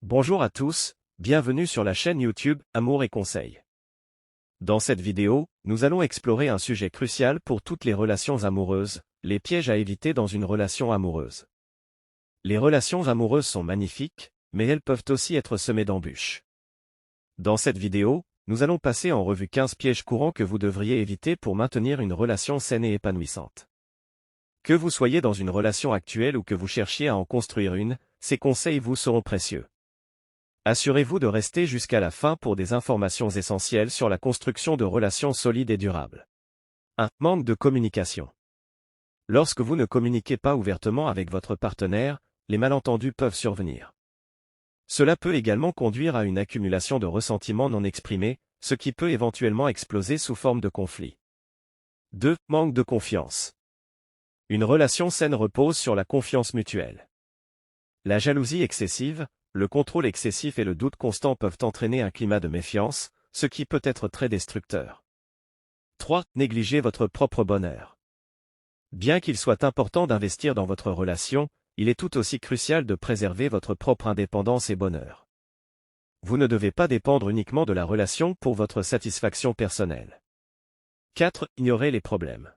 Bonjour à tous, bienvenue sur la chaîne YouTube Amour et Conseils. Dans cette vidéo, nous allons explorer un sujet crucial pour toutes les relations amoureuses, les pièges à éviter dans une relation amoureuse. Les relations amoureuses sont magnifiques, mais elles peuvent aussi être semées d'embûches. Dans cette vidéo, nous allons passer en revue 15 pièges courants que vous devriez éviter pour maintenir une relation saine et épanouissante. Que vous soyez dans une relation actuelle ou que vous cherchiez à en construire une, ces conseils vous seront précieux. Assurez-vous de rester jusqu'à la fin pour des informations essentielles sur la construction de relations solides et durables. 1. Manque de communication. Lorsque vous ne communiquez pas ouvertement avec votre partenaire, les malentendus peuvent survenir. Cela peut également conduire à une accumulation de ressentiments non exprimés, ce qui peut éventuellement exploser sous forme de conflit. 2. Manque de confiance. Une relation saine repose sur la confiance mutuelle. La jalousie excessive, le contrôle excessif et le doute constant peuvent entraîner un climat de méfiance, ce qui peut être très destructeur. 3. Négligez votre propre bonheur. Bien qu'il soit important d'investir dans votre relation, il est tout aussi crucial de préserver votre propre indépendance et bonheur. Vous ne devez pas dépendre uniquement de la relation pour votre satisfaction personnelle. 4. Ignorez les problèmes.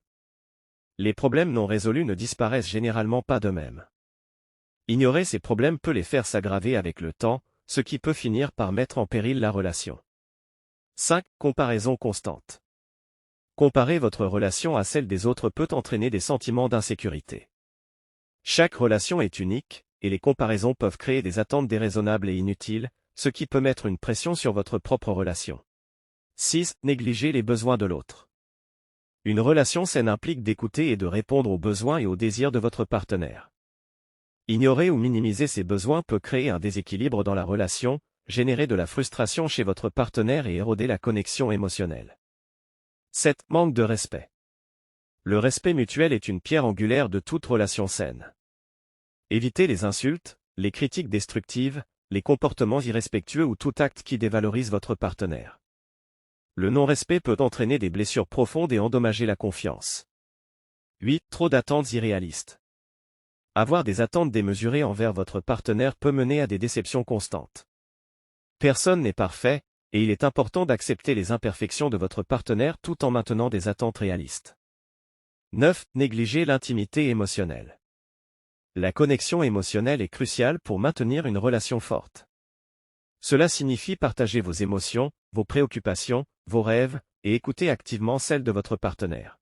Les problèmes non résolus ne disparaissent généralement pas d'eux-mêmes. Ignorer ces problèmes peut les faire s'aggraver avec le temps, ce qui peut finir par mettre en péril la relation. 5. Comparaison constante. Comparer votre relation à celle des autres peut entraîner des sentiments d'insécurité. Chaque relation est unique, et les comparaisons peuvent créer des attentes déraisonnables et inutiles, ce qui peut mettre une pression sur votre propre relation. 6. Négliger les besoins de l'autre. Une relation saine implique d'écouter et de répondre aux besoins et aux désirs de votre partenaire. Ignorer ou minimiser ces besoins peut créer un déséquilibre dans la relation, générer de la frustration chez votre partenaire et éroder la connexion émotionnelle. 7. Manque de respect. Le respect mutuel est une pierre angulaire de toute relation saine. Évitez les insultes, les critiques destructives, les comportements irrespectueux ou tout acte qui dévalorise votre partenaire. Le non-respect peut entraîner des blessures profondes et endommager la confiance. 8. Trop d'attentes irréalistes. Avoir des attentes démesurées envers votre partenaire peut mener à des déceptions constantes. Personne n'est parfait, et il est important d'accepter les imperfections de votre partenaire tout en maintenant des attentes réalistes. 9. Négliger l'intimité émotionnelle. La connexion émotionnelle est cruciale pour maintenir une relation forte. Cela signifie partager vos émotions, vos préoccupations, vos rêves, et écouter activement celles de votre partenaire.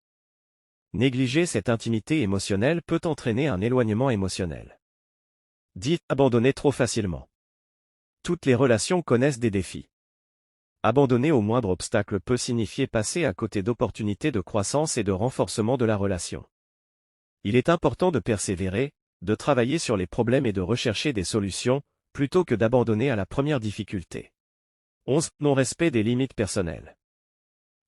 Négliger cette intimité émotionnelle peut entraîner un éloignement émotionnel. 10. Abandonner trop facilement. Toutes les relations connaissent des défis. Abandonner au moindre obstacle peut signifier passer à côté d'opportunités de croissance et de renforcement de la relation. Il est important de persévérer, de travailler sur les problèmes et de rechercher des solutions, plutôt que d'abandonner à la première difficulté. 11. Non-respect des limites personnelles.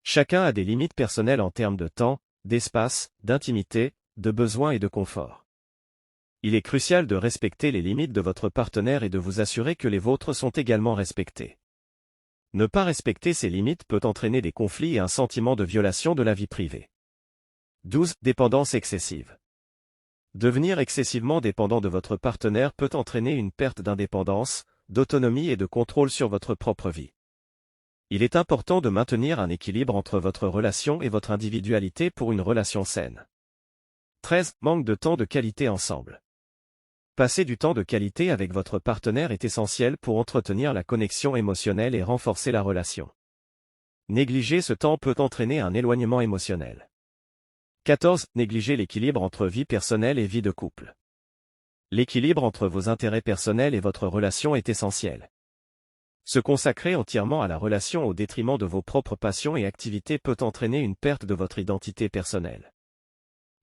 Chacun a des limites personnelles en termes de temps, d'espace, d'intimité, de besoins et de confort. Il est crucial de respecter les limites de votre partenaire et de vous assurer que les vôtres sont également respectées. Ne pas respecter ces limites peut entraîner des conflits et un sentiment de violation de la vie privée. 12. Dépendance excessive. Devenir excessivement dépendant de votre partenaire peut entraîner une perte d'indépendance, d'autonomie et de contrôle sur votre propre vie. Il est important de maintenir un équilibre entre votre relation et votre individualité pour une relation saine. 13. Manque de temps de qualité ensemble. Passer du temps de qualité avec votre partenaire est essentiel pour entretenir la connexion émotionnelle et renforcer la relation. Négliger ce temps peut entraîner un éloignement émotionnel. 14. Négliger l'équilibre entre vie personnelle et vie de couple. L'équilibre entre vos intérêts personnels et votre relation est essentiel. Se consacrer entièrement à la relation au détriment de vos propres passions et activités peut entraîner une perte de votre identité personnelle.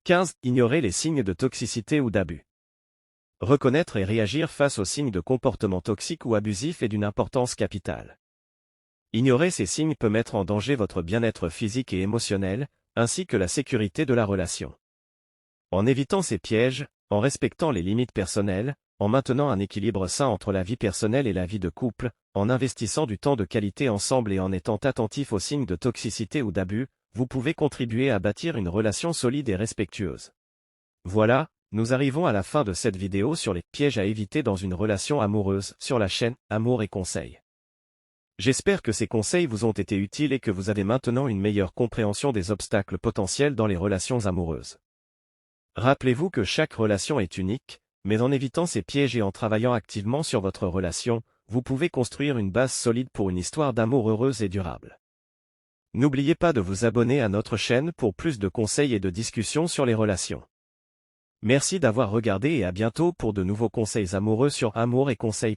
15. Ignorer les signes de toxicité ou d'abus. Reconnaître et réagir face aux signes de comportement toxique ou abusif est d'une importance capitale. Ignorer ces signes peut mettre en danger votre bien-être physique et émotionnel, ainsi que la sécurité de la relation. En évitant ces pièges, en respectant les limites personnelles, en maintenant un équilibre sain entre la vie personnelle et la vie de couple, en investissant du temps de qualité ensemble et en étant attentif aux signes de toxicité ou d'abus, vous pouvez contribuer à bâtir une relation solide et respectueuse. Voilà, nous arrivons à la fin de cette vidéo sur les pièges à éviter dans une relation amoureuse sur la chaîne Amour et Conseils. J'espère que ces conseils vous ont été utiles et que vous avez maintenant une meilleure compréhension des obstacles potentiels dans les relations amoureuses. Rappelez-vous que chaque relation est unique, mais en évitant ces pièges et en travaillant activement sur votre relation, vous pouvez construire une base solide pour une histoire d'amour heureuse et durable. N'oubliez pas de vous abonner à notre chaîne pour plus de conseils et de discussions sur les relations. Merci d'avoir regardé et à bientôt pour de nouveaux conseils amoureux sur Amour et Conseils.